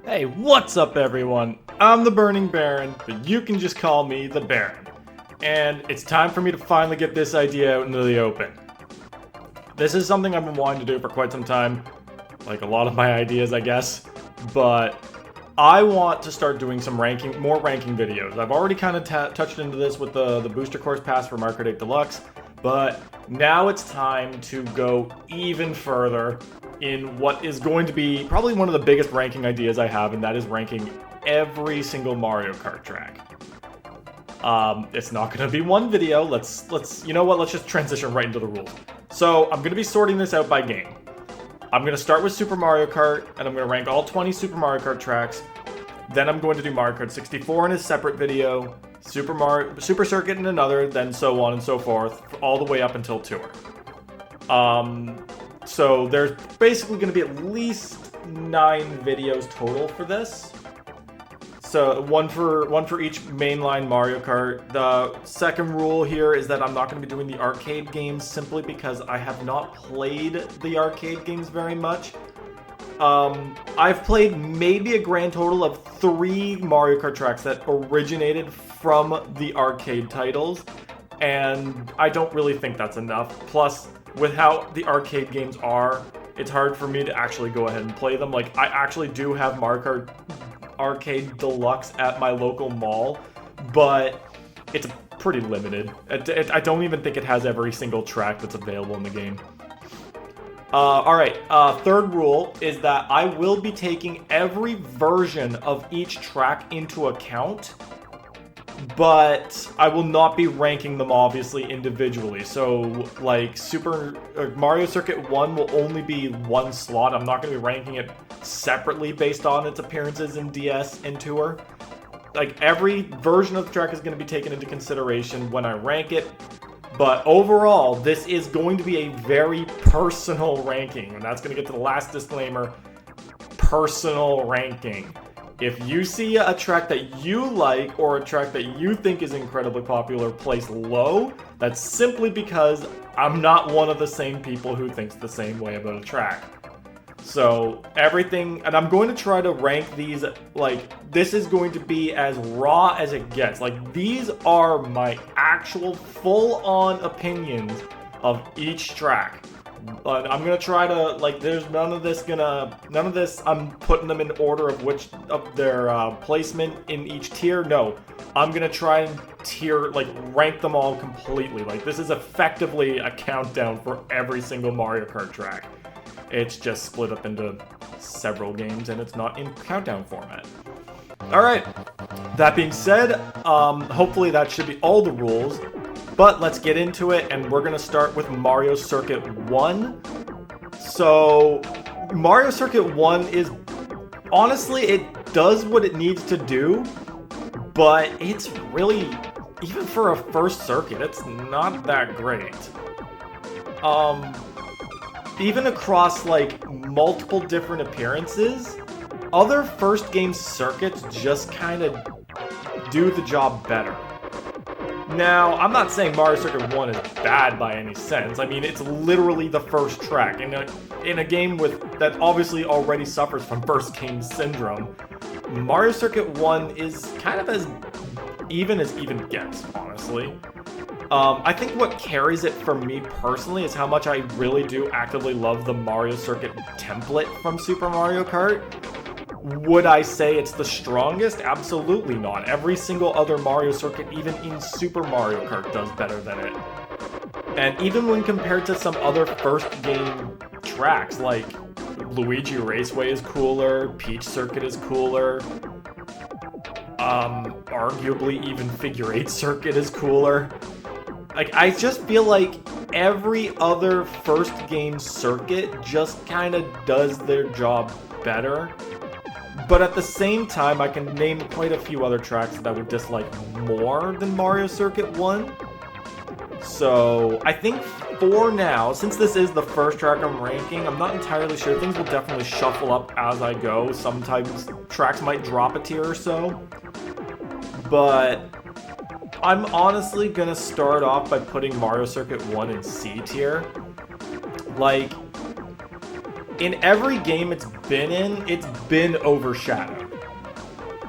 Hey, what's up everyone? I'm the Burning Baron, but you can just call me the Baron. And it's time for me to finally get this idea out into the open. This is something I've been wanting to do for quite some time, like a lot of my ideas, I guess, but I want to start doing some more ranking videos. I've already kind of touched into this with the booster course pass for Mario Kart 8 Deluxe, but now it's time to go even further in what is going to be probably one of the biggest ranking ideas I have, and that is ranking every single Mario Kart track. It's not going to be one video. You know what? Let's just transition right into the rules. So I'm going to be sorting this out by game. I'm going to start with Super Mario Kart, and I'm going to rank all 20 Super Mario Kart tracks. Then I'm going to do Mario Kart 64 in a separate video, Super Circuit in another, then so on and so forth, all the way up until Tour. So there's basically going to be at least 9 videos total for this. So one for each mainline Mario Kart. The second rule here is that I'm not going to be doing the arcade games simply because I have not played the arcade games very much. I've played maybe a grand total of 3 Mario Kart tracks that originated from the arcade titles, and I don't really think that's enough. Plus, with how the arcade games are, it's hard for me to actually go ahead and play them. Like, I actually do have Mario Kart Arcade Deluxe at my local mall, but it's pretty limited. I don't even think it has every single track that's available in the game. Alright, third rule is that I will be taking every version of each track into account, but I will not be ranking them obviously individually. So, like, Mario Circuit 1 will only be 1 slot. I'm not going to be ranking it separately based on its appearances in DS and Tour. Like, every version of the track is going to be taken into consideration when I rank it. But overall, this is going to be a very personal ranking, and that's going to get to the last disclaimer: personal ranking. If you see a track that you like or a track that you think is incredibly popular placed low, that's simply because I'm not one of the same people who thinks the same way about a track. So everything, and I'm going to try to rank these, like, this is going to be as raw as it gets. Like, these are my actual full-on opinions of each track. But I'm gonna try to, like, there's none of this I'm putting them in order of which of their placement in each tier. No, I'm gonna try and rank them all completely. Like, this is effectively a countdown for every single Mario Kart track. It's just split up into several games, and it's not in countdown format. Alright, that being said, hopefully that should be all the rules. But let's get into it, and we're going to start with Mario Circuit 1. So, Mario Circuit 1 is, honestly, it does what it needs to do, but it's really, even for a first circuit, it's not that great. Even across, like, multiple different appearances, other first game circuits just kind of do the job better. Now, I'm not saying Mario Circuit 1 is bad by any sense. I mean, it's literally the first track. In a game that obviously already suffers from first game syndrome, Mario Circuit 1 is kind of as even gets, honestly. I think what carries it for me personally is how much I really do actively love the Mario Circuit template from Super Mario Kart. Would I say it's the strongest? Absolutely not. Every single other Mario Circuit, even in Super Mario Kart, does better than it. And even when compared to some other first game tracks, like Luigi Raceway is cooler, Peach Circuit is cooler, arguably even Figure 8 Circuit is cooler. Like, I just feel like every other first game circuit just kind of does their job better. But at the same time, I can name quite a few other tracks that I would dislike more than Mario Circuit 1. So, I think for now, since this is the first track I'm ranking, I'm not entirely sure. Things will definitely shuffle up as I go. Sometimes tracks might drop a tier or so. But I'm honestly gonna start off by putting Mario Circuit 1 in C tier. Like, in every game it's been overshadowed.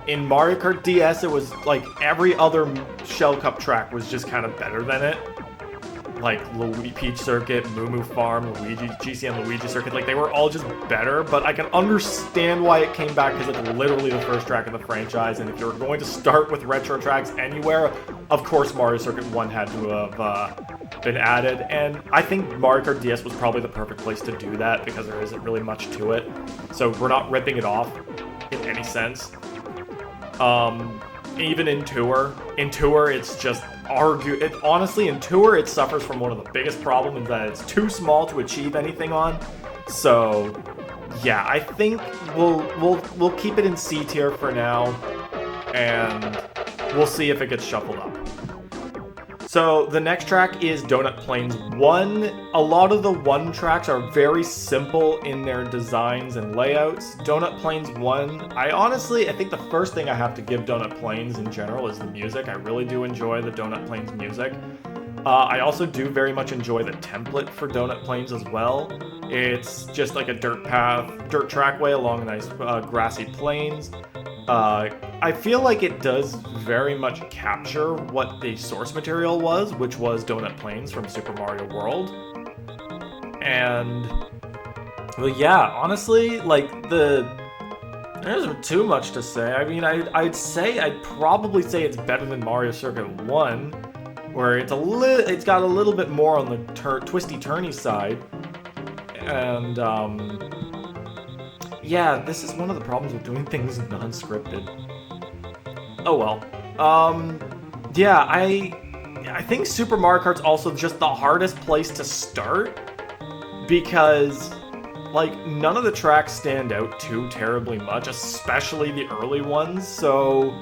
In Mario Kart DS, it was like every other Shell Cup track was just kind of better than it. Like Luigi Peach Circuit, Moo Moo Farm, Luigi, GC and Luigi Circuit, like they were all just better, but I can understand why it came back because it's literally the first track of the franchise, and if you're going to start with retro tracks anywhere, of course Mario Circuit 1 had to have been added, and I think Mario Kart DS was probably the perfect place to do that because there isn't really much to it, so we're not ripping it off in any sense. Even in Tour, it's just honestly, in Tour, it suffers from one of the biggest problems that it's too small to achieve anything on. So, yeah, I think we'll keep it in C tier for now, and we'll see if it gets shuffled up. So the next track is Donut Plains 1. A lot of the 1 tracks are very simple in their designs and layouts. Donut Plains 1, I think the first thing I have to give Donut Plains in general is the music. I really do enjoy the Donut Plains music. I also do very much enjoy the template for Donut Plains as well. It's just like a dirt trackway along nice grassy plains. I feel like it does very much capture what the source material was, which was Donut Plains from Super Mario World. And, well, yeah, honestly, like, there isn't too much to say. I mean, I'd probably say it's better than Mario Circuit 1, where it's got a little bit more on the twisty-turny side. And, yeah, this is one of the problems with doing things non-scripted. Oh well. Yeah, I think Super Mario Kart's also just the hardest place to start because, like, none of the tracks stand out too terribly much, especially the early ones, so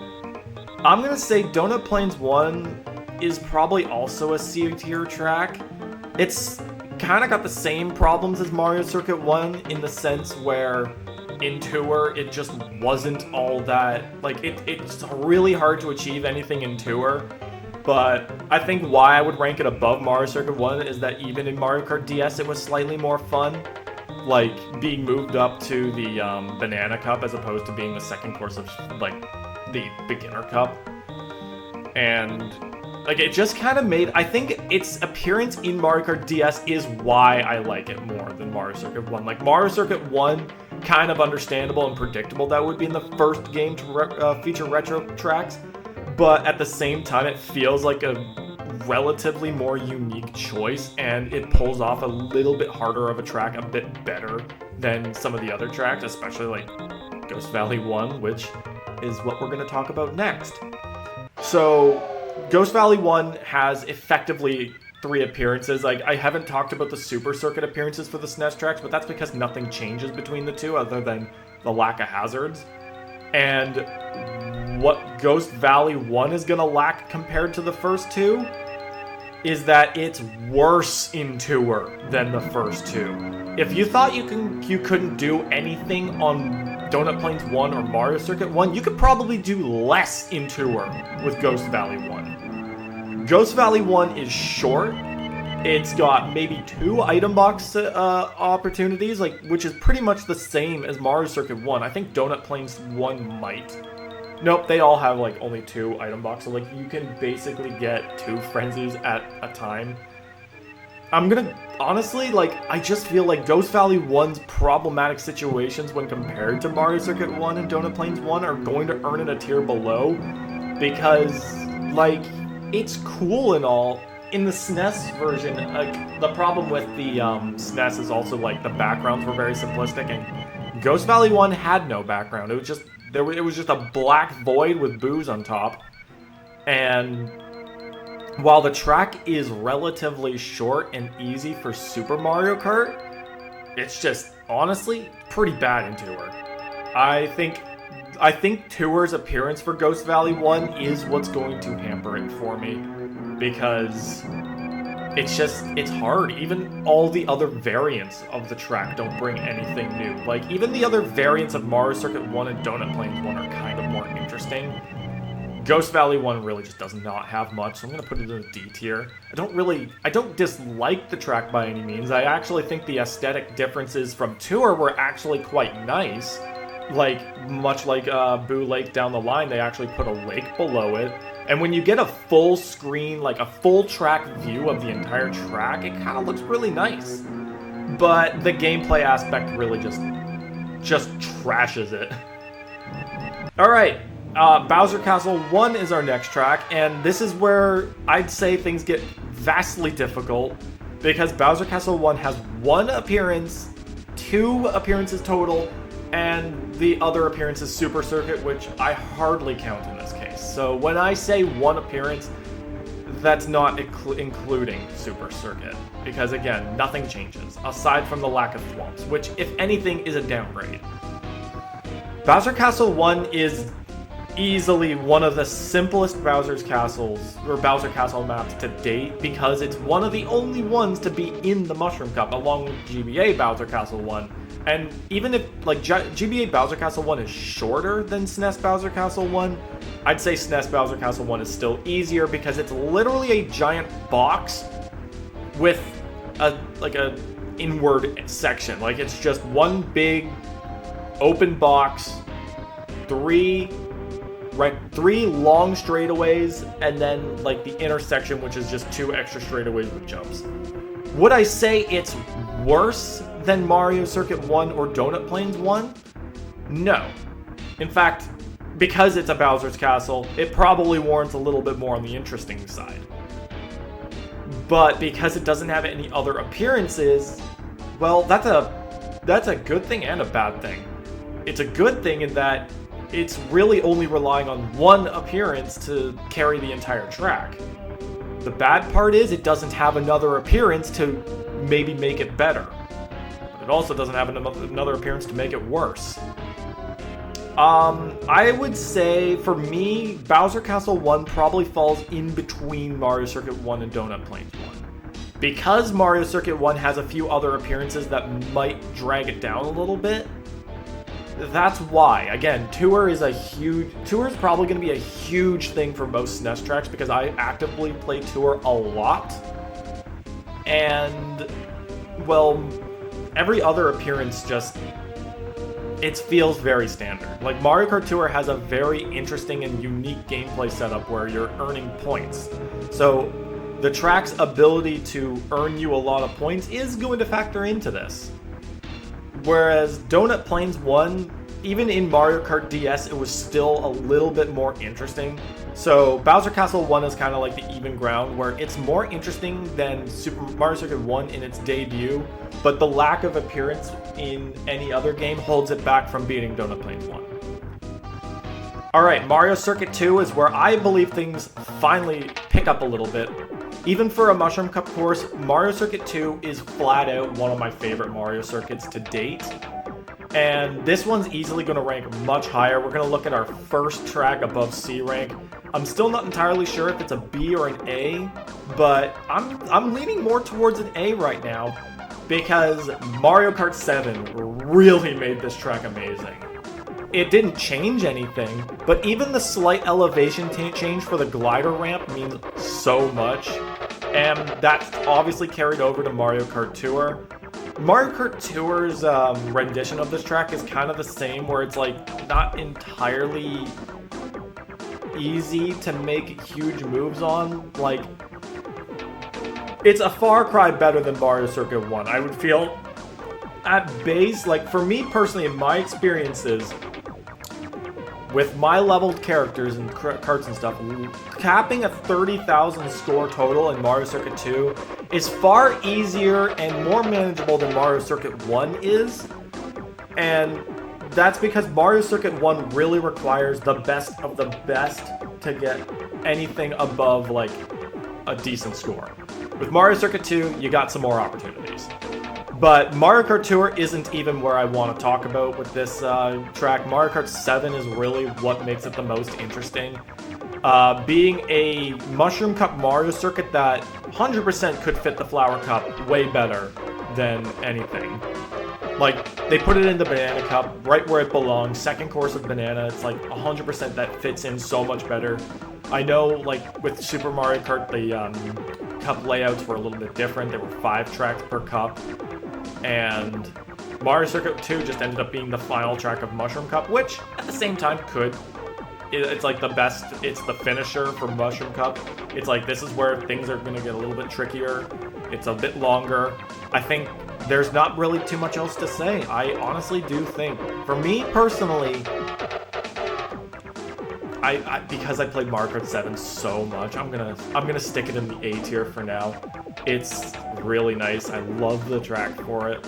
I'm gonna say Donut Plains 1 is probably also a C tier track. It's kind of got the same problems as Mario Circuit 1 in the sense where in Tour, it just wasn't all that, like, it's really hard to achieve anything in Tour, but I think why I would rank it above Mario Circuit 1 is that even in Mario Kart DS, it was slightly more fun, like, being moved up to the Banana Cup as opposed to being the second course of, like, the Beginner Cup, and, like, it just kind of made, I think its appearance in Mario Kart DS is why I like it more than Mario Circuit 1. Like, Mario Circuit 1, kind of understandable and predictable that would be in the first game to feature retro tracks, but at the same time it feels like a relatively more unique choice, and it pulls off a little bit harder of a track a bit better than some of the other tracks, especially like Ghost Valley 1, which is what we're going to talk about next. So Ghost Valley 1 has effectively 3 appearances. Like, I haven't talked about the Super Circuit appearances for the SNES tracks, but that's because nothing changes between the two other than the lack of hazards. And what Ghost Valley 1 is going to lack compared to the first 2 is that it's worse in Tour than the first 2. If you thought you couldn't do anything on Donut Plains 1 or Mario Circuit 1, you could probably do less in Tour with Ghost Valley 1. Ghost Valley 1 is short. It's got maybe 2 item box opportunities, like, which is pretty much the same as Mario Circuit 1. I think Donut Plains 1 might. Nope, they all have, like, only 2 item boxes. So, like, you can basically get 2 frenzies at a time. I'm gonna, honestly, like, I just feel like Ghost Valley 1's problematic situations when compared to Mario Circuit 1 and Donut Plains 1 are going to earn it a tier below because, like, it's cool and all. In the SNES version, like, the problem with the SNES is also, like, the backgrounds were very simplistic, and Ghost Valley 1 had no background. It was just it was just a black void with booze on top. And while the track is relatively short and easy for Super Mario Kart, it's just honestly pretty bad in Tour. I think Tour's appearance for Ghost Valley 1 is what's going to hamper it for me, because it's hard. Even all the other variants of the track don't bring anything new. Like, even the other variants of Mario Circuit 1 and Donut Plains 1 are kind of more interesting. Ghost Valley 1 really just does not have much, so I'm going to put it in a D tier. I don't dislike the track by any means. I actually think the aesthetic differences from Tour were actually quite nice. like much like Boo Lake down the line, they actually put a lake below it. And when you get a full screen, like a full track view of the entire track, it kind of looks really nice. But the gameplay aspect really just trashes it. Alright, Bowser Castle 1 is our next track, and this is where I'd say things get vastly difficult, because Bowser Castle 1 has 1 appearance, 2 appearances total, and the other appearance is Super Circuit, which I hardly count in this case. So when I say 1 appearance, that's not including Super Circuit, because again, nothing changes, aside from the lack of thwomps, which, if anything, is a downgrade. Bowser Castle 1 is easily one of the simplest Bowser's Castles, or Bowser Castle maps to date, because it's one of the only ones to be in the Mushroom Cup, along with GBA Bowser Castle 1. And even if, like, GBA Bowser Castle 1 is shorter than SNES Bowser Castle 1, I'd say SNES Bowser Castle 1 is still easier, because it's literally a giant box with a inward section. Like, it's just one big open box, 3 long straightaways, and then like the intersection, which is just 2 extra straightaways with jumps. Would I say it's worse than Mario Circuit 1 or Donut Plains 1? No. In fact, because it's a Bowser's Castle, it probably warrants a little bit more on the interesting side. But because it doesn't have any other appearances, well, that's a good thing and a bad thing. It's a good thing in that it's really only relying on 1 appearance to carry the entire track. The bad part is it doesn't have another appearance to maybe make it better. But it also doesn't have another appearance to make it worse. I would say, for me, Bowser Castle 1 probably falls in between Mario Circuit 1 and Donut Plains 1. Because Mario Circuit 1 has a few other appearances that might drag it down a little bit, that's why. Again, Tour is probably going to be a huge thing for most SNES tracks, because I actively play Tour a lot. And, well, every other appearance it feels very standard. Like, Mario Kart Tour has a very interesting and unique gameplay setup where you're earning points. So the track's ability to earn you a lot of points is going to factor into this. Whereas Donut Plains 1, even in Mario Kart DS, it was still a little bit more interesting. So Bowser Castle 1 is kind of like the even ground, where it's more interesting than Super Mario Circuit 1 in its debut, but the lack of appearance in any other game holds it back from beating Donut Plains 1. Alright, Mario Circuit 2 is where I believe things finally pick up a little bit. Even for a Mushroom Cup course, Mario Circuit 2 is flat out one of my favorite Mario circuits to date. And this one's easily going to rank much higher. We're going to look at our first track above C rank. I'm still not entirely sure if it's a B or an A, but I'm leaning more towards an A right now, because Mario Kart 7 really made this track amazing. It didn't change anything, but even the slight elevation change for the glider ramp means so much, and that's obviously carried over to Mario Kart Tour. Mario Kart Tour's rendition of this track is kind of the same, where it's like not entirely easy to make huge moves on. Like, it's a far cry better than Mario Circuit 1. I would feel at base, like, for me personally, in my experiences with my leveled characters and carts and stuff, capping a 30,000 score total in Mario Circuit 2 is far easier and more manageable than Mario Circuit 1 is. And that's because Mario Circuit 1 really requires the best of the best to get anything above, like, a decent score. With Mario Circuit 2, you got some more opportunities. But Mario Kart Tour isn't even where I want to talk about with this track. Mario Kart 7 is really what makes it the most interesting. Being a Mushroom Cup Mario circuit that 100% could fit the Flower Cup way better than anything. Like, they put it in the Banana Cup, right where it belongs. Second course of Banana, it's like 100% that fits in so much better. I know, like, with Super Mario Kart, the cup layouts were a little bit different. There were 5 tracks per cup. And Mario Circuit 2 just ended up being the final track of Mushroom Cup, which at the same time it's like the best, it's the finisher for Mushroom Cup. It's like, this is where things are going to get a little bit trickier. It's a bit longer. I think there's not really too much else to say. I honestly do think, for me personally, because I played Mario Kart 7 so much, I'm gonna stick it in the A tier for now. It's really nice. I love the track for it.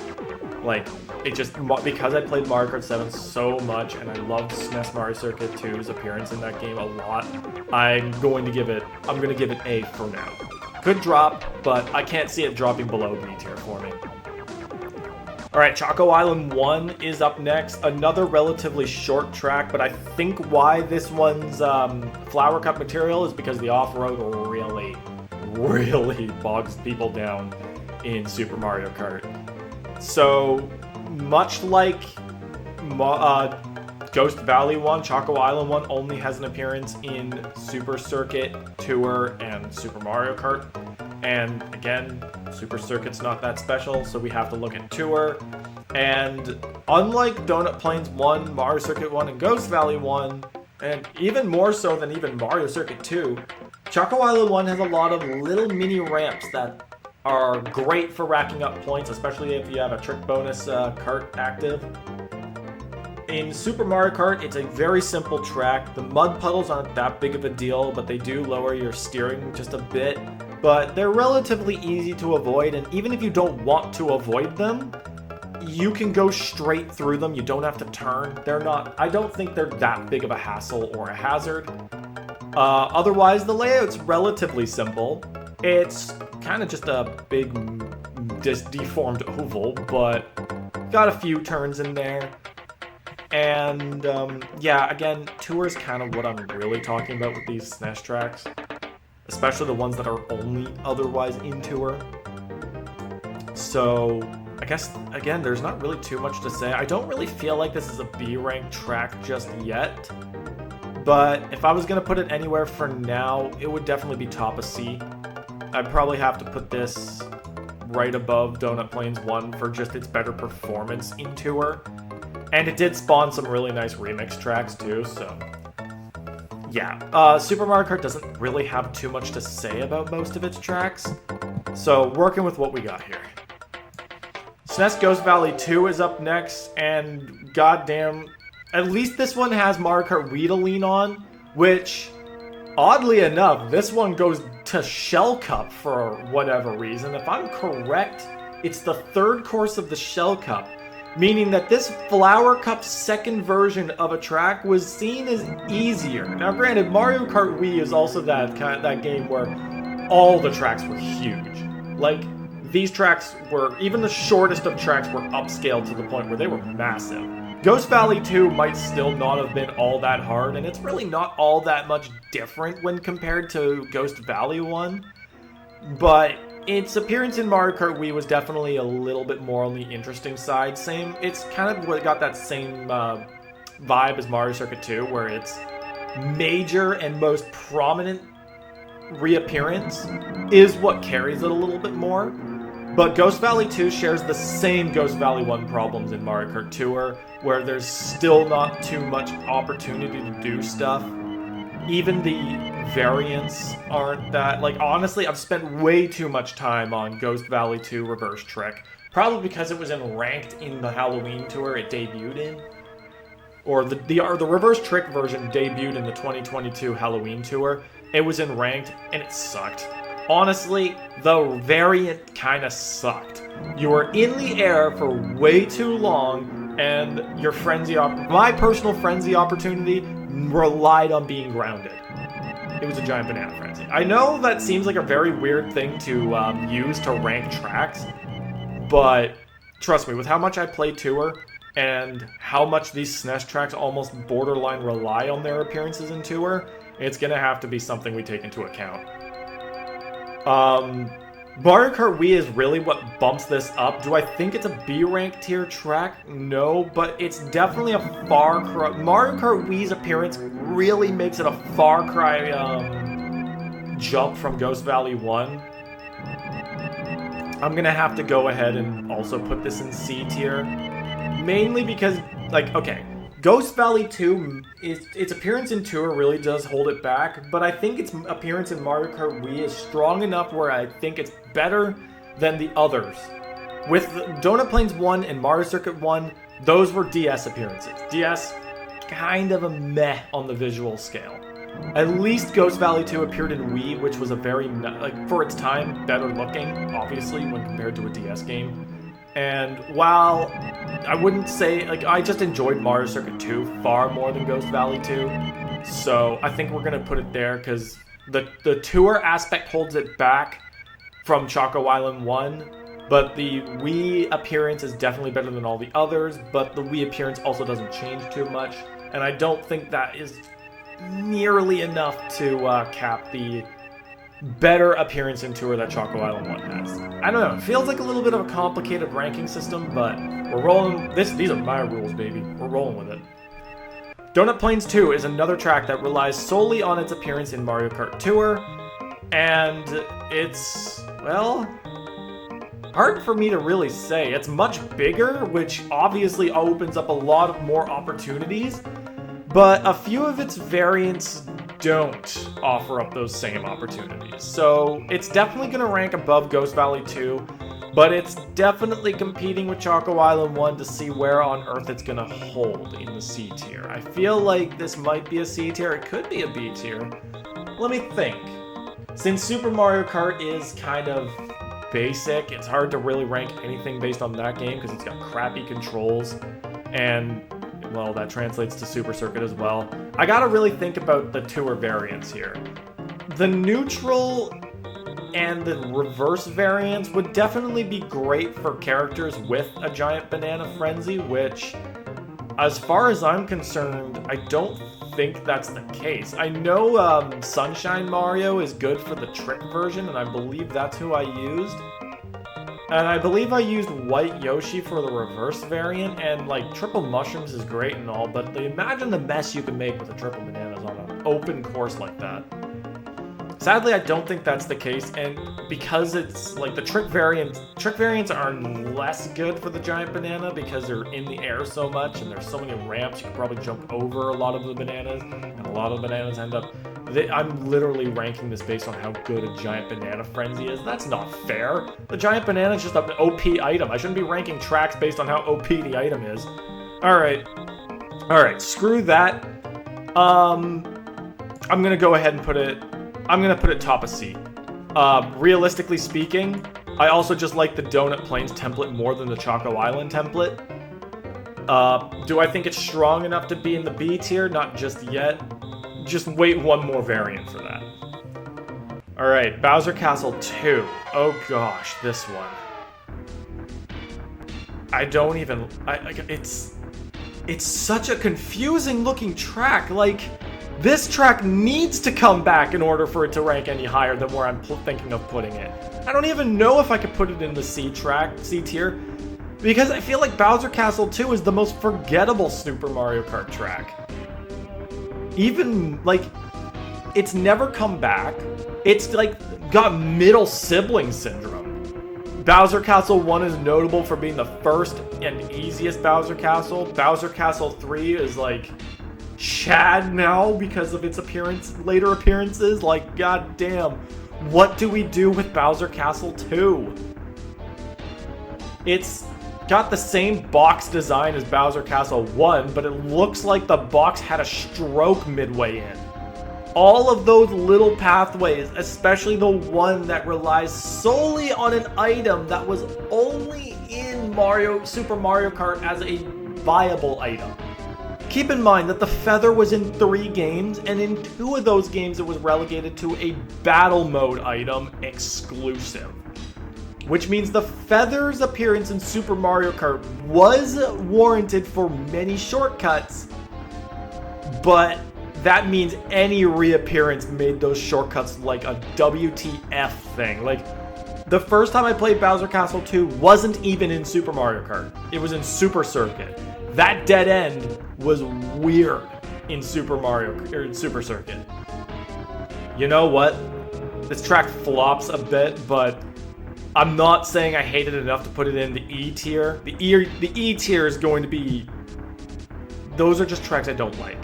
Like, it just, because I played Mario Kart 7 so much, and I loved SNES Mario Circuit 2's appearance in that game a lot, I'm gonna give it A for now. Could drop, but I can't see it dropping below B tier for me. Alright, Choco Island 1 is up next. Another relatively short track, but I think why this one's Flower Cup material is because the off-road really, really bogs people down in Super Mario Kart. So, much like Ghost Valley 1, Choco Island 1 only has an appearance in Super Circuit, Tour, and Super Mario Kart. And again, Super Circuit's not that special, so we have to look at Tour. And unlike Donut Plains 1, Mario Circuit 1, and Ghost Valley 1, and even more so than even Mario Circuit 2, Choco Island 1 has a lot of little mini ramps that are great for racking up points, especially if you have a trick bonus cart active. In Super Mario Kart, it's a very simple track. The mud puddles aren't that big of a deal, but they do lower your steering just a bit. But they're relatively easy to avoid, and even if you don't want to avoid them, you can go straight through them. You don't have to turn. I don't think they're that big of a hassle or a hazard. Otherwise, the layout's relatively simple. It's kind of just a big, deformed oval, but got a few turns in there. And, yeah, again, Tour is kind of what I'm really talking about with these SNES tracks. Especially the ones that are only otherwise in Tour. So, I guess, again, there's not really too much to say. I don't really feel like this is a B-rank track just yet. But if I was going to put it anywhere for now, it would definitely be top of C. I'd probably have to put this right above Donut Plains 1 for just its better performance in Tour. And it did spawn some really nice remix tracks too, so... yeah, Super Mario Kart doesn't really have too much to say about most of its tracks. So, working with what we got here. SNES Ghost Valley 2 is up next, and goddamn, at least this one has Mario Kart Wii to lean on, which, oddly enough, this one goes to Shell Cup for whatever reason. If I'm correct, it's the third course of the Shell Cup, meaning that this Flower Cup second version of a track was seen as easier. Now granted, Mario Kart Wii is also that game where all the tracks were huge. Like, these tracks were, even the shortest of tracks were upscaled to the point where they were massive. Ghost Valley 2 might still not have been all that hard, and it's really not all that much different when compared to Ghost Valley 1, but its appearance in Mario Kart Wii was definitely a little bit more on the interesting side. It's kind of what got that same vibe as Mario Circuit 2, where its major and most prominent reappearance is what carries it a little bit more. But Ghost Valley 2 shares the same Ghost Valley 1 problems in Mario Kart Tour, where there's still not too much opportunity to do stuff. Even the variants aren't that... like, honestly, I've spent way too much time on Ghost Valley 2 Reverse Trick. Probably because it was in ranked in the Halloween tour it debuted in. Or the Reverse Trick version debuted in the 2022 Halloween tour. It was in ranked, and it sucked. Honestly, the variant kinda sucked. You were in the air for way too long, and your my personal frenzy opportunity relied on being grounded. It was a giant banana frenzy. I know that seems like a very weird thing to use to rank tracks, but trust me, with how much I play Tour, and how much these SNES tracks almost borderline rely on their appearances in Tour, it's gonna have to be something we take into account. Mario Kart Wii is really what bumps this up. Do I think it's a B-rank tier track? No, but it's definitely a far cry. Mario Kart Wii's appearance really makes it a far cry jump from Ghost Valley 1. I'm gonna have to go ahead and also put this in C tier. mainly because, like, okay, Ghost Valley 2, its appearance in Tour really does hold it back, but I think its appearance in Mario Kart Wii is strong enough where I think it's better than the others. With Donut Plains 1 and Mario Circuit 1, those were DS appearances. DS, kind of a meh on the visual scale. At least Ghost Valley 2 appeared in Wii, which was a very, like, for its time, better looking, obviously, when compared to a DS game. And while I wouldn't say, like, I just enjoyed Mario Circuit 2 far more than Ghost Valley 2. So I think we're going to put it there because the tour aspect holds it back from Choco Island 1. But the Wii appearance is definitely better than all the others. But the Wii appearance also doesn't change too much. And I don't think that is nearly enough to cap the better appearance in Tour that Choco Island 1 has. I don't know, it feels like a little bit of a complicated ranking system, but we're rolling. These are my rules, baby. We're rolling with it. Donut Plains 2 is another track that relies solely on its appearance in Mario Kart Tour, and it's, well, hard for me to really say. It's much bigger, which obviously opens up a lot of more opportunities, but a few of its variants don't offer up those same opportunities. So it's definitely going to rank above Ghost Valley 2, but it's definitely competing with Choco Island 1 to see where on earth it's going to hold in the C tier. I feel like this might be a C tier, it could be a B tier. Let me think. Since Super Mario Kart is kind of basic, it's hard to really rank anything based on that game because it's got crappy controls, and well, that translates to Super Circuit as well. I gotta really think about the tour variants here. The neutral and the reverse variants would definitely be great for characters with a giant banana frenzy, which, as far as I'm concerned, I don't think that's the case. I know Sunshine Mario is good for the trick version, and I believe that's who I used. And I believe I used White Yoshi for the reverse variant, and like triple mushrooms is great and all, but imagine the mess you can make with the triple bananas on an open course like that. Sadly, I don't think that's the case, and because it's like the trick variants are less good for the giant banana because they're in the air so much and there's so many ramps you can probably jump over a lot of the bananas, and a lot of the bananas end up. I'm literally ranking this based on how good a giant banana frenzy is. That's not fair. The giant banana is just an OP item. I shouldn't be ranking tracks based on how OP the item is. Alright, screw that. I'm gonna go ahead and put it top of C. Realistically speaking, I also just like the Donut Plains template more than the Choco Island template. Do I think it's strong enough to be in the B tier? Not just yet. Just wait one more variant for that. Alright, Bowser Castle 2. Oh gosh, this one. It's such a confusing looking track. Like, this track needs to come back in order for it to rank any higher than where I'm thinking of putting it. I don't even know if I could put it in the C tier, because I feel like Bowser Castle 2 is the most forgettable Super Mario Kart track. Even, like, it's never come back. It's, like, got middle sibling syndrome. Bowser Castle 1 is notable for being the first and easiest Bowser Castle. Bowser Castle 3 is, like, Chad now because of its later appearances. Like, goddamn, what do we do with Bowser Castle 2? It's got the same box design as Bowser Castle 1, but it looks like the box had a stroke midway in. All of those little pathways, especially the one that relies solely on an item that was only in Super Mario Kart as a viable item. Keep in mind that the feather was in 3 games, and in 2 of those games it was relegated to a battle mode item exclusive. Which means the feather's appearance in Super Mario Kart was warranted for many shortcuts, but that means any reappearance made those shortcuts like a WTF thing. Like, the first time I played Bowser Castle 2 wasn't even in Super Mario Kart. It was in Super Circuit. That dead end was weird in Super Circuit. You know what? This track flops a bit, but I'm not saying I hate it enough to put it in the E tier. The E tier is going to be... Those are just tracks I don't like.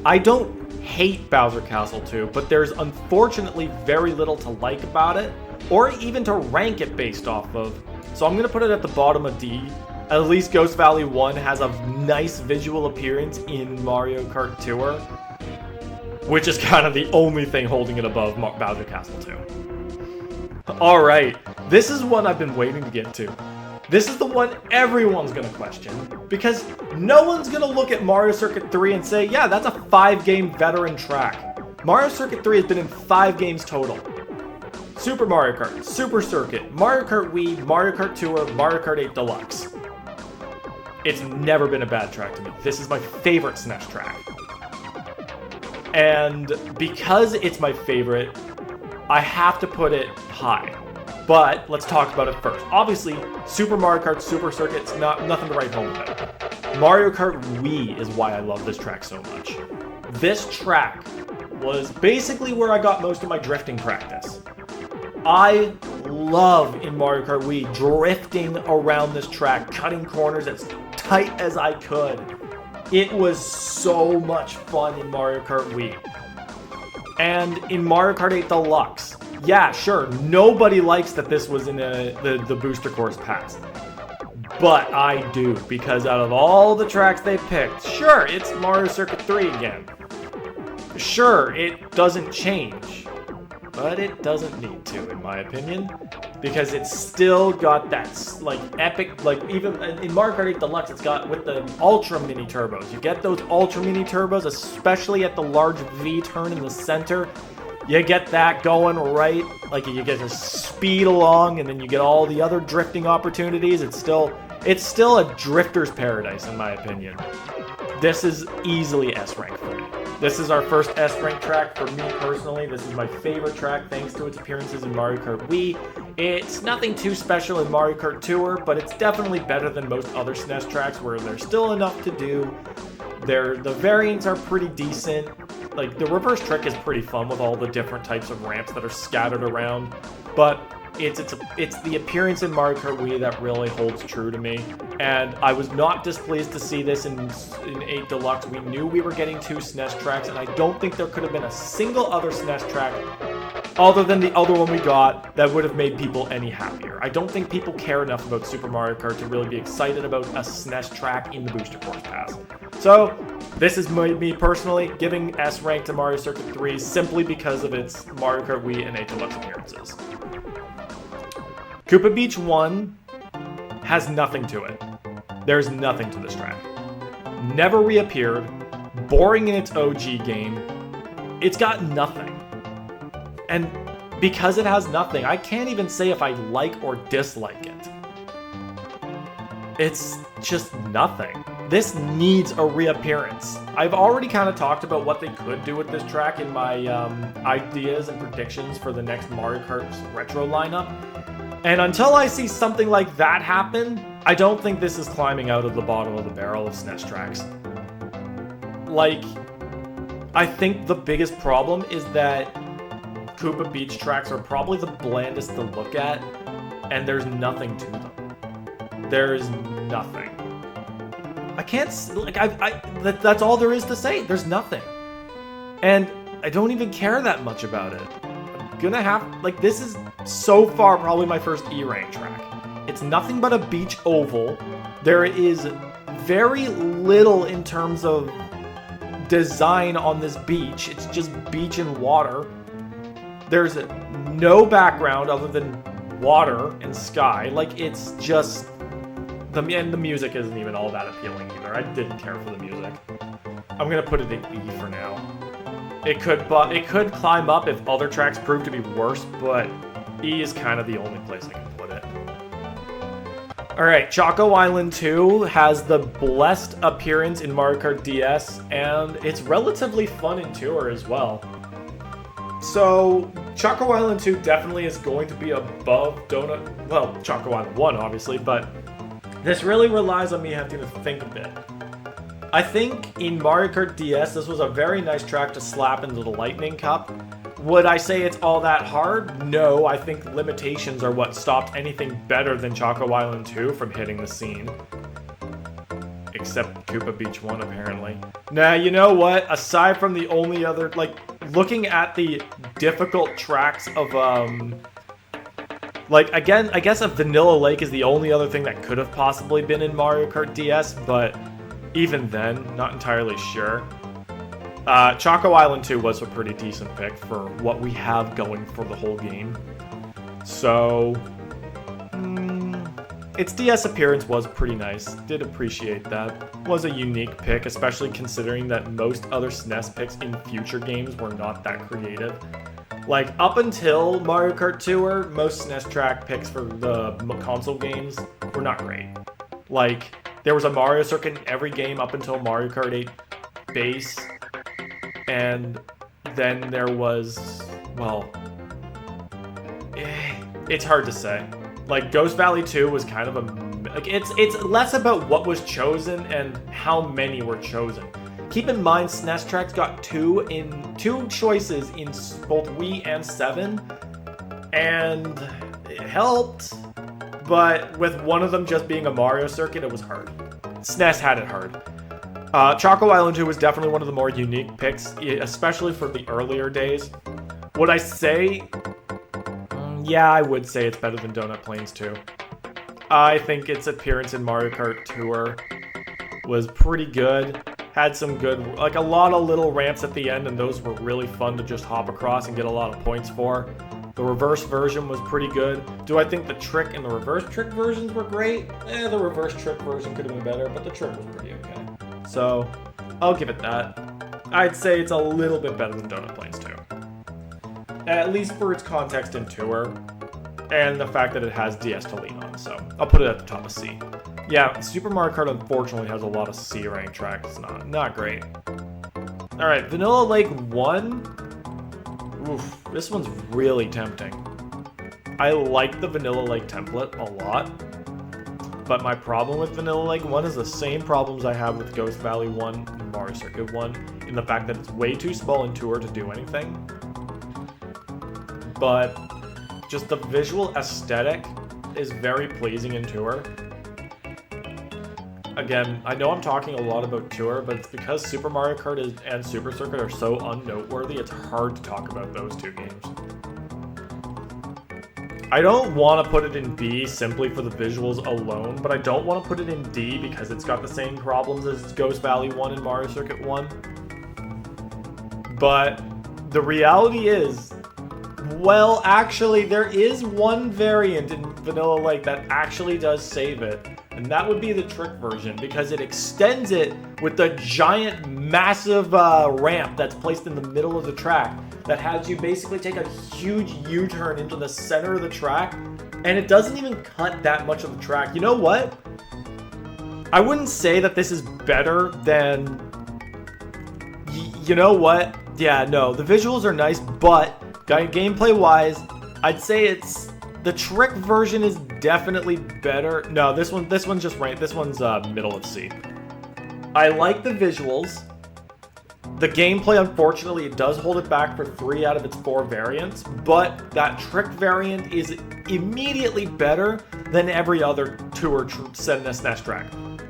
I don't hate Bowser Castle 2, but there's unfortunately very little to like about it, or even to rank it based off of. So I'm going to put it at the bottom of D. At least Ghost Valley 1 has a nice visual appearance in Mario Kart Tour, which is kind of the only thing holding it above Bowser Castle 2. Alright, this is one I've been waiting to get to. This is the one everyone's going to question, because no one's going to look at Mario Circuit 3 and say, yeah, that's a 5-game veteran track. Mario Circuit 3 has been in 5 games total. Super Mario Kart, Super Circuit, Mario Kart Wii, Mario Kart Tour, Mario Kart 8 Deluxe. It's never been a bad track to me. This is my favorite SNES track. And because it's my favorite, I have to put it high. But let's talk about it first. Obviously, Super Mario Kart Super Circuit's nothing to write home about. Mario Kart Wii is why I love this track so much. This track was basically where I got most of my drifting practice. I love in Mario Kart Wii drifting around this track, cutting corners as tight as I could. It was so much fun in Mario Kart Wii. And in Mario Kart 8 Deluxe, yeah, sure, nobody likes that this was in the Booster Course Pass. But I do, because out of all the tracks they picked, sure, it's Mario Circuit 3 again. Sure, it doesn't change. But it doesn't need to, in my opinion, because it's still got that, like, epic, like, even in Mario Kart 8 Deluxe, it's got, with the Ultra Mini Turbos, you get those Ultra Mini Turbos, especially at the large V-turn in the center, you get that going right, like, you get to speed along, and then you get all the other drifting opportunities. It's still a drifter's paradise, in my opinion. This is easily S-rank for me. This is our first S-rank track for me personally. This is my favorite track thanks to its appearances in Mario Kart Wii. It's nothing too special in Mario Kart Tour, but it's definitely better than most other SNES tracks where there's still enough to do. The variants are pretty decent. Like, the reverse trick is pretty fun with all the different types of ramps that are scattered around, but it's the appearance in Mario Kart Wii that really holds true to me, and I was not displeased to see this in 8 Deluxe. We knew we were getting 2 SNES tracks, and I don't think there could have been a single other SNES track other than the other one we got that would have made people any happier. I don't think people care enough about Super Mario Kart to really be excited about a SNES track in the Booster Course Pass. So, this is me personally giving S rank to Mario Circuit 3 simply because of its Mario Kart Wii and 8 Deluxe appearances. Koopa Beach 1 has nothing to it. There's nothing to this track. Never reappeared, boring in its OG game. It's got nothing. And because it has nothing, I can't even say if I like or dislike it. It's just nothing. This needs a reappearance. I've already kind of talked about what they could do with this track in my ideas and predictions for the next Mario Kart Retro lineup. And until I see something like that happen, I don't think this is climbing out of the bottom of the barrel of SNES tracks. Like, I think the biggest problem is that Koopa Beach tracks are probably the blandest to look at, and there's nothing to them. There's nothing. I can't, like, that's all there is to say. There's nothing. And I don't even care that much about it. I'm gonna have, like, this is so far probably my first E-rank track. It's nothing but a beach oval. There is very little in terms of design on this beach. It's just beach and water. There's no background other than water and sky. Like, it's just... And the music isn't even all that appealing either. I didn't care for the music. I'm gonna put it at E for now. It could climb up if other tracks prove to be worse, but E is kind of the only place I can put it. Alright, Choco Island 2 has the blessed appearance in Mario Kart DS, and it's relatively fun in Tour as well. So, Choco Island 2 definitely is going to be above Choco Island 1, obviously, but this really relies on me having to think a bit. I think in Mario Kart DS, this was a very nice track to slap into the Lightning Cup, Would I say it's all that hard? No, I think limitations are what stopped anything better than Choco Island 2 from hitting the scene. Except Koopa Beach 1, apparently. Nah, you know what? Aside from the only other, like, looking at the difficult tracks of, like, again, I guess a Vanilla Lake is the only other thing that could have possibly been in Mario Kart DS, but even then, not entirely sure. Choco Island 2 was a pretty decent pick for what we have going for the whole game. So, its DS appearance was pretty nice. Did appreciate that. Was a unique pick, especially considering that most other SNES picks in future games were not that creative. Like, up until Mario Kart Tour, most SNES track picks for the console games were not great. Like, there was a Mario Circuit in every game up until Mario Kart 8 base, and then there was, well, it's hard to say. Like, Ghost Valley 2 was kind of a, like, it's less about what was chosen and how many were chosen. Keep in mind, SNES tracks got two choices in both Wii and 7, and it helped, but with one of them just being a Mario Circuit, it was hard. SNES had it hard. Choco Island 2 was definitely one of the more unique picks, especially for the earlier days. Would I say... yeah, I would say it's better than Donut Plains 2. I think its appearance in Mario Kart Tour was pretty good. Had some good, like a lot of little ramps at the end, and those were really fun to just hop across and get a lot of points for. The reverse version was pretty good. Do I think the trick and the reverse trick versions were great? The reverse trick version could have been better, but the trick was pretty okay. So, I'll give it that. I'd say it's a little bit better than Donut Plains 2. At least for its context in Tour, and the fact that it has DS to lean on, so I'll put it at the top of C. Yeah, Super Mario Kart unfortunately has a lot of C rank tracks. It's not great. Alright, Vanilla Lake 1. Oof, this one's really tempting. I like the Vanilla Lake template a lot, but my problem with Vanilla Lake 1 is the same problems I have with Ghost Valley 1 and Mario Circuit 1, in the fact that it's way too small in Tour to do anything. But just the visual aesthetic is very pleasing in Tour. Again, I know I'm talking a lot about Tour, but it's because Super Mario Kart and Super Circuit are so unnoteworthy, it's hard to talk about those two games. I don't want to put it in B simply for the visuals alone, but I don't want to put it in D because it's got the same problems as Ghost Valley 1 and Mario Circuit 1. But the reality is, well, actually, there is one variant in Vanilla Lake that actually does save it, and that would be the trick version, because it extends it with the giant, massive ramp that's placed in the middle of the track that has you basically take a huge U-turn into the center of the track, and it doesn't even cut that much of the track. You know what? I wouldn't say that this is better than... you know what? Yeah, no, the visuals are nice, but gameplay-wise, I'd say it's... the trick version is definitely better. No, this one's just right. This one's middle of C. I like the visuals. The gameplay, unfortunately, it does hold it back for 3 out of its 4 variants, but that trick variant is immediately better than every other Tour SNES track.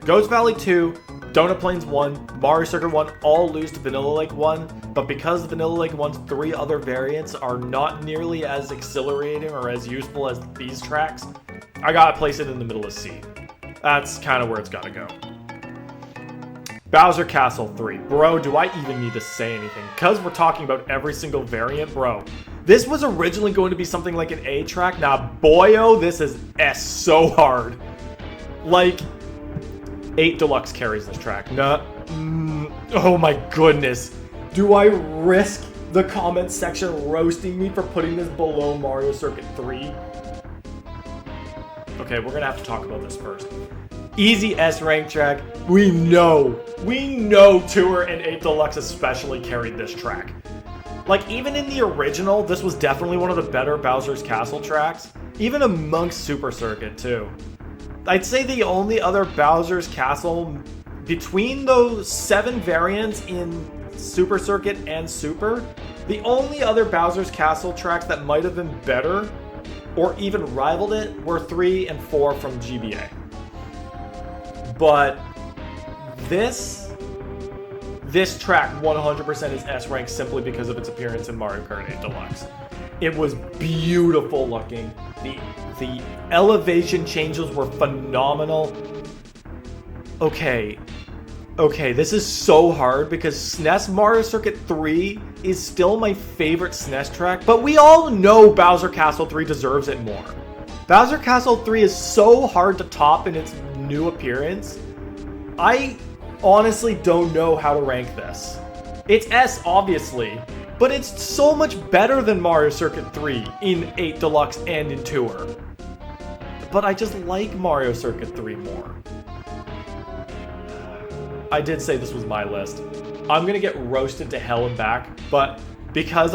Ghost Valley 2, Donut Plains 1, Mario Circuit 1 all lose to Vanilla Lake 1, but because Vanilla Lake 1's 3 other variants are not nearly as exhilarating or as useful as these tracks, I gotta place it in the middle of C. That's kind of where it's gotta go. Bowser Castle 3. Bro, do I even need to say anything? Because we're talking about every single variant, bro. This was originally going to be something like an A track. Now, boyo, this is S so hard. Like, 8 Deluxe carries this track. Oh my goodness. Do I risk the comment section roasting me for putting this below Mario Circuit 3? Okay, we're gonna have to talk about this first. Easy S rank track. We know Tour and 8 Deluxe especially carried this track. Like, even in the original, this was definitely one of the better Bowser's Castle tracks. Even amongst Super Circuit, too. I'd say the only other Bowser's Castle between those 7 variants in Super Circuit and Super, The only other Bowser's Castle tracks that might have been better or even rivaled it were 3 and 4 from GBA. But this track 100% is S rank simply because of its appearance in Mario Kart 8 Deluxe. It was beautiful looking. The elevation changes were phenomenal. Okay, this is so hard because SNES Mario Circuit 3 is still my favorite SNES track, but we all know Bowser Castle 3 deserves it more. Bowser Castle 3 is so hard to top in its new appearance. I honestly don't know how to rank this. It's S, obviously, but it's so much better than Mario Circuit 3 in 8 Deluxe and in Tour. But I just like Mario Circuit 3 more. I did say this was my list. I'm gonna get roasted to hell and back, but because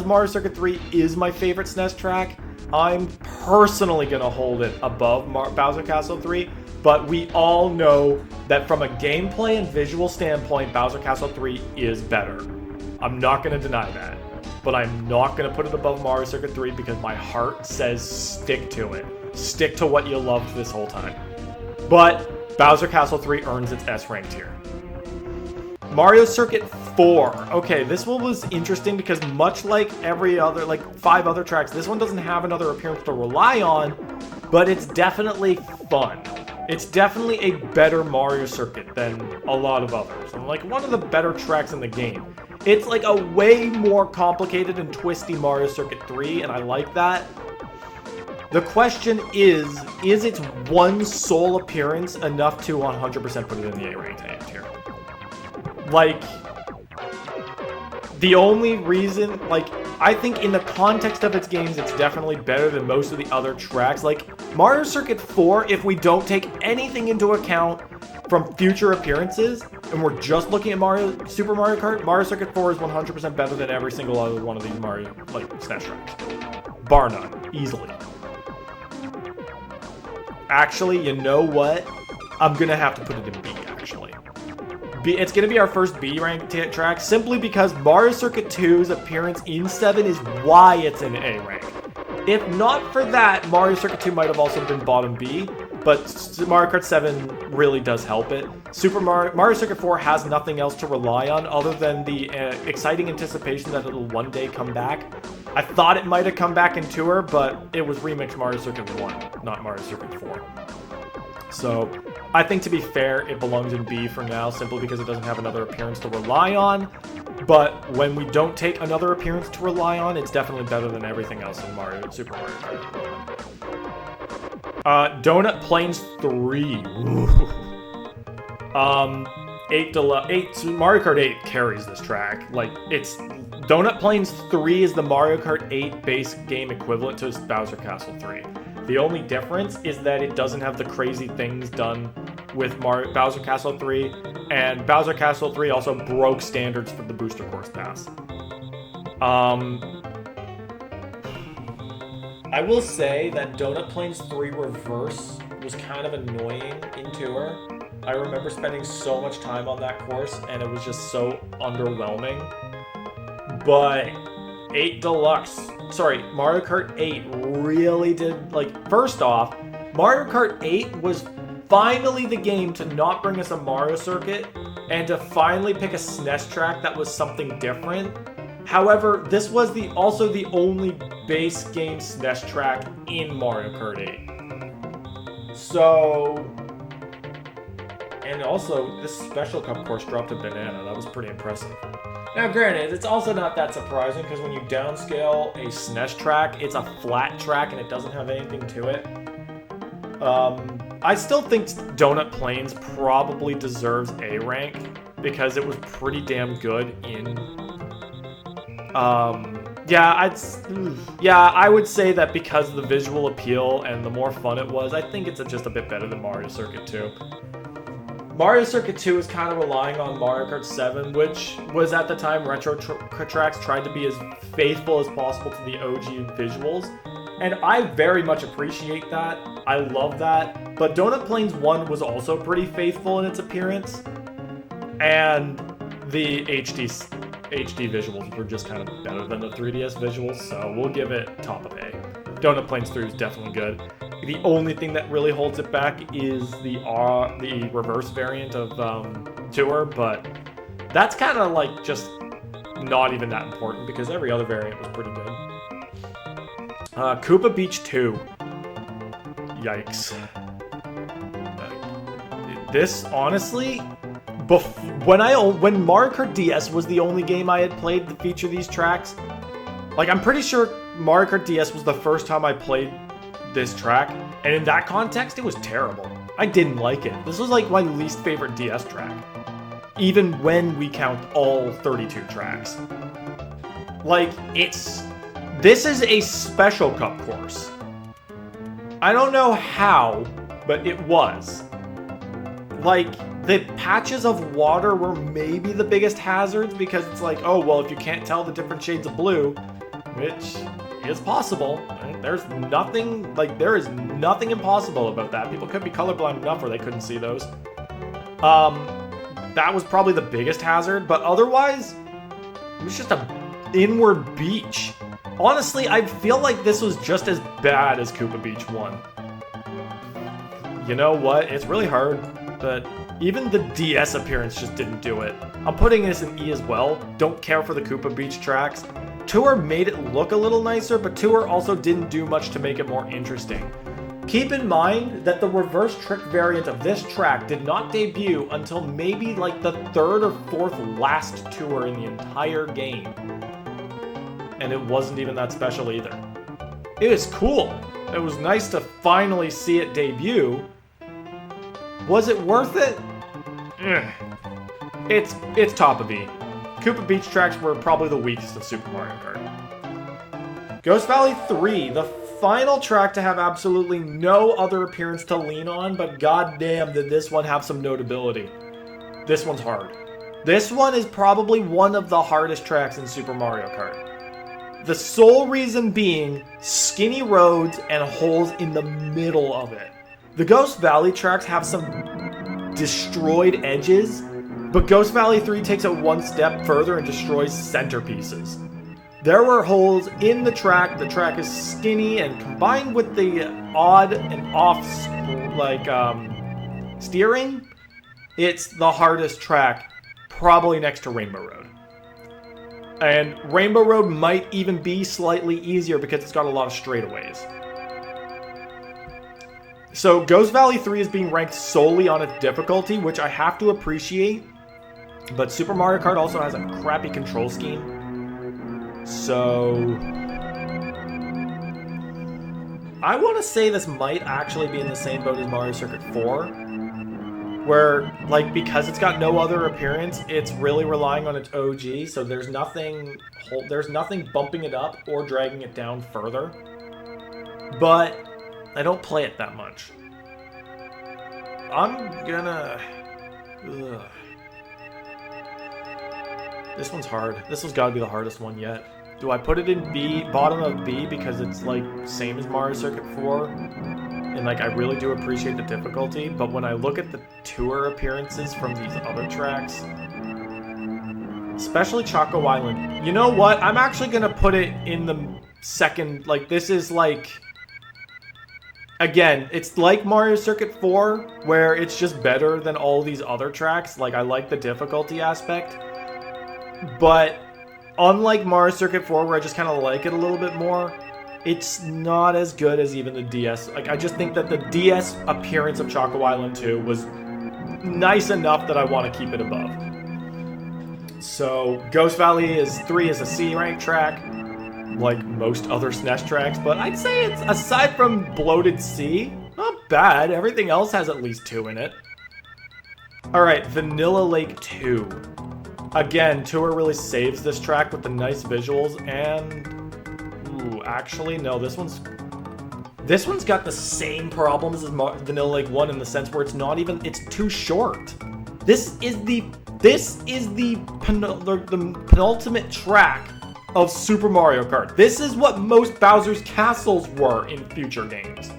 Mario Circuit 3 is my favorite SNES track, I'm personally gonna hold it above Bowser Castle 3. But we all know that from a gameplay and visual standpoint, Bowser Castle 3 is better. I'm not gonna deny that, but I'm not gonna put it above Mario Circuit 3 because my heart says stick to it. Stick to what you loved this whole time. But Bowser Castle 3 earns its S rank tier. Mario Circuit 4. Okay, this one was interesting because much like every other, like 5 other tracks, this one doesn't have another appearance to rely on, but it's definitely fun. It's definitely a better Mario Circuit than a lot of others. And like one of the better tracks in the game. It's like a way more complicated and twisty Mario Circuit 3, and I like that. The question is its one sole appearance enough to 100% put it in the A-ranked tier? Like, the only reason, like, I think in the context of its games, it's definitely better than most of the other tracks. Like, Mario Circuit 4, if we don't take anything into account from future appearances, and we're just looking at Super Mario Kart, Mario Circuit 4 is 100% better than every single other one of these Mario, like, SNES tracks. Bar none. Easily. Actually, you know what? I'm gonna have to put it in B, actually. It's gonna be our first B rank track, simply because Mario Circuit 2's appearance in 7 is why it's in A rank. If not for that, Mario Circuit 2 might have also been bottom B, but Mario Kart 7 really does help it. Mario Circuit 4 has nothing else to rely on other than the exciting anticipation that it'll one day come back. I thought it might have come back in Tour, but it was remixed Mario Circuit 1, not Mario Circuit 4. So, I think to be fair, it belongs in B for now, simply because it doesn't have another appearance to rely on. But when we don't take another appearance to rely on, it's definitely better than everything else in Super Mario Kart. Donut Plains 3. Mario Kart 8 carries this track. Like, Donut Plains 3 is the Mario Kart 8 base game equivalent to Bowser Castle 3. The only difference is that it doesn't have the crazy things done with Bowser Castle 3, and Bowser Castle 3 also broke standards for the Booster Course Pass. I will say that Donut Plains 3 Reverse was kind of annoying in Tour. I remember spending so much time on that course, and it was just so underwhelming. But Mario Kart 8 really did, like, first off, Mario Kart 8 was finally the game to not bring us a Mario Circuit, and to finally pick a SNES track that was something different. However, this was also the only base game SNES track in Mario Kart 8. So, and also, this Special Cup course dropped a banana. That was pretty impressive. Now, granted, it's also not that surprising, because when you downscale a SNES track, it's a flat track and it doesn't have anything to it. I still think Donut Plains probably deserves A rank, because it was pretty damn good in... I would say that because of the visual appeal and the more fun it was, I think it's just a bit better than Mario Circuit 2. Mario Circuit 2 is kind of relying on Mario Kart 7, which was at the time Retro Tracks tried to be as faithful as possible to the OG visuals. And I very much appreciate that. I love that. But Donut Plains 1 was also pretty faithful in its appearance. And the HD HD visuals were just kind of better than the 3DS visuals, so we'll give it top of A. Donut Plains 3 is definitely good. The only thing that really holds it back is the reverse variant of Tour, but that's kind of like just not even that important because every other variant was pretty good. Koopa Beach 2. Yikes. This, honestly, when Mario Kart DS was the only game I had played that featured these tracks, like, I'm pretty sure Mario Kart DS was the first time I played this track, and in that context, it was terrible. I didn't like it. This was, like, my least favorite DS track, even when we count all 32 tracks. Like, this is a Special Cup course. I don't know how, but it was. Like, the patches of water were maybe the biggest hazards because it's like, oh, well, if you can't tell the different shades of blue, which is possible, there is nothing impossible about that. People could be colorblind enough where they couldn't see those. That was probably the biggest hazard, but otherwise, it was just a inward beach. Honestly, I feel like this was just as bad as Koopa Beach 1. You know what? It's really hard, but even the DS appearance just didn't do it. I'm putting this in E as well. Don't care for the Koopa Beach tracks. Tour made it look a little nicer, but Tour also didn't do much to make it more interesting. Keep in mind that the reverse trick variant of this track did not debut until maybe like the third or fourth last tour in the entire game. And it wasn't even that special either. It was cool. It was nice to finally see it debut. Was it worth it? It's top of E. Koopa Beach tracks were probably the weakest of Super Mario Kart. Ghost Valley 3, the final track to have absolutely no other appearance to lean on, but goddamn did this one have some notability. This one's hard. This one is probably one of the hardest tracks in Super Mario Kart. The sole reason being skinny roads and holes in the middle of it. The Ghost Valley tracks have some destroyed edges, but Ghost Valley 3 takes it one step further and destroys centerpieces. There were holes in the track is skinny, and combined with the odd and off, steering, it's the hardest track, probably next to Rainbow Road. And Rainbow Road might even be slightly easier because it's got a lot of straightaways. So Ghost Valley 3 is being ranked solely on its difficulty, which I have to appreciate. But Super Mario Kart also has a crappy control scheme. So I want to say this might actually be in the same boat as Mario Circuit 4. Where, like, because it's got no other appearance, it's really relying on its OG, so there's nothing bumping it up or dragging it down further. But I don't play it that much. I'm gonna... Ugh. This one's hard. This one's gotta be the hardest one yet. Do I put it in B, bottom of B, because it's, like, same as Mario Circuit 4? And, like, I really do appreciate the difficulty, but when I look at the tour appearances from these other tracks, especially Choco Island, you know what? I'm actually gonna put it in the second, like, this is, like... Again, it's like Mario Circuit 4, where it's just better than all these other tracks. Like, I like the difficulty aspect. But, unlike Mario Circuit 4, where I just kind of like it a little bit more, it's not as good as even the DS. Like, I just think that the DS appearance of Choco Island 2 was nice enough that I want to keep it above. So, Ghost Valley 3 is a C-rank track, like most other SNES tracks, but I'd say it's, aside from bloated C, not bad. Everything else has at least 2 in it. Alright, Vanilla Lake 2. Again, Tour really saves this track with the nice visuals, and... Ooh, actually, no, this one's got the same problems as Vanilla Lake 1 in the sense where it's not even, it's too short. This is the penultimate track of Super Mario Kart. This is what most Bowser's Castles were in future games.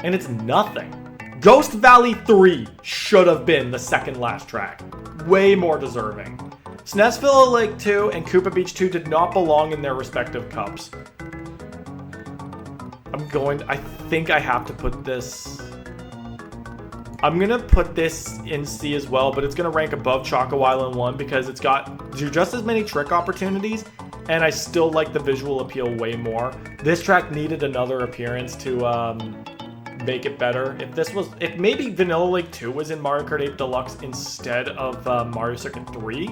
And it's nothing. Ghost Valley 3 should have been the second last track. Way more deserving. SNESville Lake 2 and Koopa Beach 2 did not belong in their respective cups. I think I have to put this... I'm gonna put this in C as well, but it's gonna rank above Choco Island 1 because it's got just as many trick opportunities, and I still like the visual appeal way more. This track needed another appearance to make it better. If maybe Vanilla Lake 2 was in Mario Kart 8 Deluxe instead of Mario Circuit 3,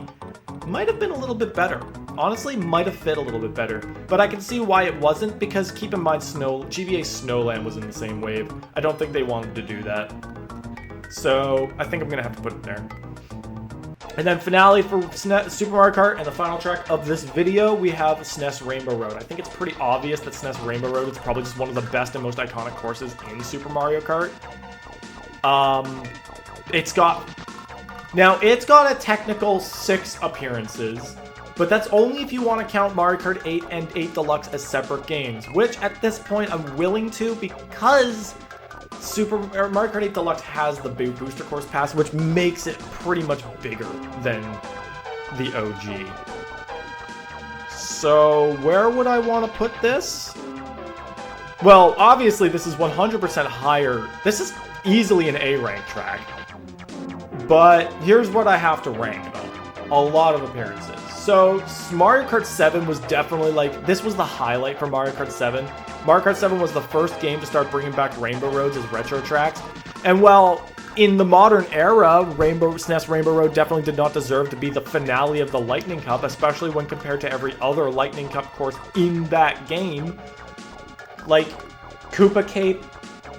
might have been a little bit better. Honestly, might have fit a little bit better. But I can see why it wasn't, because keep in mind, GBA Snowland was in the same wave. I don't think they wanted to do that. So, I think I'm going to have to put it there. And then finale for Super Mario Kart, and the final track of this video, we have SNES Rainbow Road. I think it's pretty obvious that SNES Rainbow Road is probably just one of the best and most iconic courses in Super Mario Kart. It's got a technical 6 appearances, but that's only if you want to count Mario Kart 8 and 8 Deluxe as separate games, which at this point I'm willing to, because Mario Kart 8 Deluxe has the big booster course pass, which makes it pretty much bigger than the OG. So where would I want to put this? Well, obviously this is 100% higher. This is easily an A rank track. But here's what I have to rank though. A lot of appearances. So Mario Kart 7 was definitely this was the highlight for Mario Kart 7. Mario Kart 7 was the first game to start bringing back Rainbow Roads as retro tracks. And while in the modern era, SNES Rainbow Road definitely did not deserve to be the finale of the Lightning Cup, especially when compared to every other Lightning Cup course in that game, like Koopa Cape,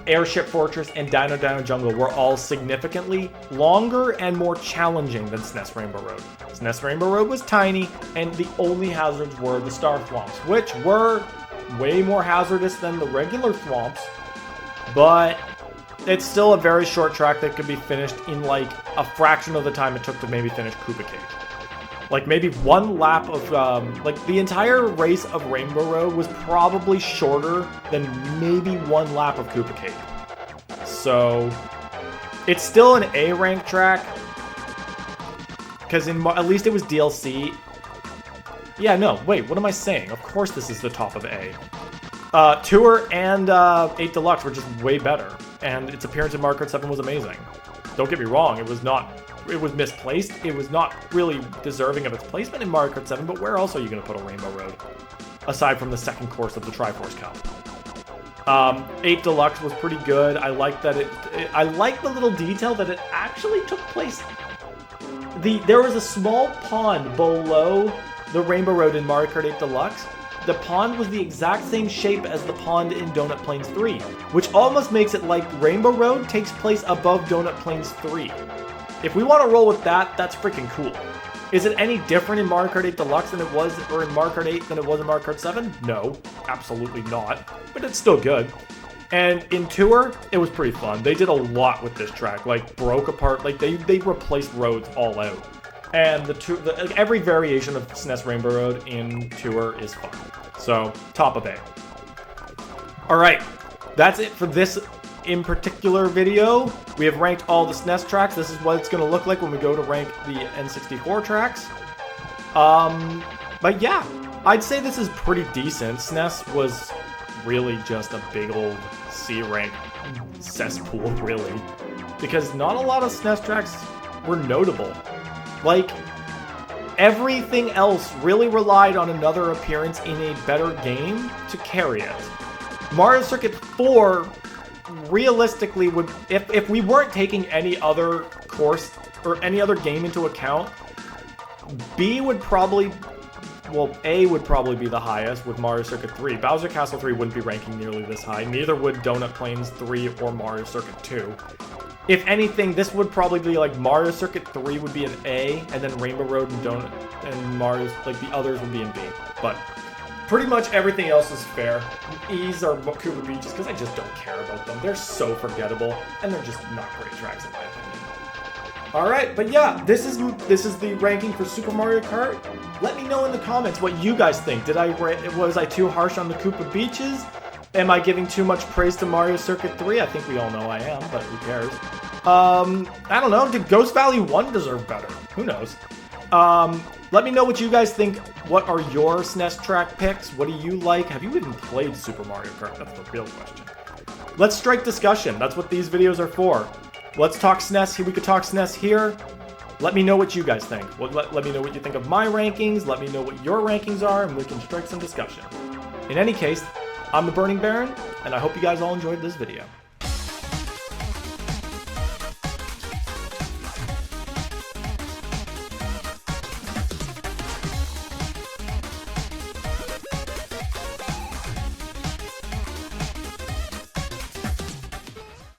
Airship Fortress, and Dino Dino Jungle were all significantly longer and more challenging than SNES Rainbow Road. SNES Rainbow Road was tiny, and the only hazards were the Star Thwomps, which were way more hazardous than the regular Thwomps, but it's still a very short track that could be finished in a fraction of the time it took to maybe finish Koopa Cape. Maybe one lap of, the entire race of Rainbow Road was probably shorter than maybe one lap of Koopa Cape. So, it's still an A rank track, because at least it was DLC. Yeah, no, wait, what am I saying? Of course this is the top of A. Tour and 8 Deluxe were just way better, and its appearance in Mario Kart 7 was amazing. Don't get me wrong, it was misplaced. It was not really deserving of its placement in Mario Kart 7, but where else are you going to put a Rainbow Road? Aside from the second course of the Triforce Cup. 8 Deluxe was pretty good. I like that I like the little detail that it actually took place. There was a small pond below the Rainbow Road in Mario Kart 8 Deluxe. The pond was the exact same shape as the pond in Donut Plains 3, which almost makes it like Rainbow Road takes place above Donut Plains 3. If we want to roll with that, that's freaking cool. Is it any different in Mario Kart 8 Deluxe than it was, or in Mario Kart 8 than it was in Mario Kart 7? No, absolutely not, but it's still good. And in Tour, it was pretty fun. They did a lot with this track, broke apart, they replaced roads all out. And every variation of SNES Rainbow Road in Tour is fun. So, top of A. Alright, that's it for this in particular video. We have ranked all the SNES tracks. This is what it's going to look like when we go to rank the N64 tracks. But yeah, I'd say this is pretty decent. SNES was really just a big old C rank cesspool, really. Because not a lot of SNES tracks were notable. Everything else really relied on another appearance in a better game to carry it. Mario Circuit 4 realistically would, if we weren't taking any other course or any other game into account, A would probably be the highest with Mario Circuit 3. Bowser Castle 3 wouldn't be ranking nearly this high. Neither would Donut Plains 3 or Mario Circuit 2. If anything, this would probably be Mario Circuit 3 would be an A, and then Rainbow Road and Mario's, the others would be in B. But pretty much everything else is fair. E's are Koopa Beaches, because I just don't care about them. They're so forgettable, and they're just not great tracks in my opinion. Alright, but yeah, this is the ranking for Super Mario Kart. Let me know in the comments what you guys think. Was I too harsh on the Koopa Beaches? Am I giving too much praise to Mario Circuit 3? I think we all know I am, but who cares? I don't know. Did Ghost Valley 1 deserve better? Who knows? Let me know what you guys think. What are your SNES track picks? What do you like? Have you even played Super Mario Kart? That's the real question. Let's strike discussion. That's what these videos are for. Let's talk SNES here. We could talk SNES here. Let me know what you guys think. Let me know what you think of my rankings. Let me know what your rankings are, and we can strike some discussion. In any case, I'm the Burning Baron, and I hope you guys all enjoyed this video.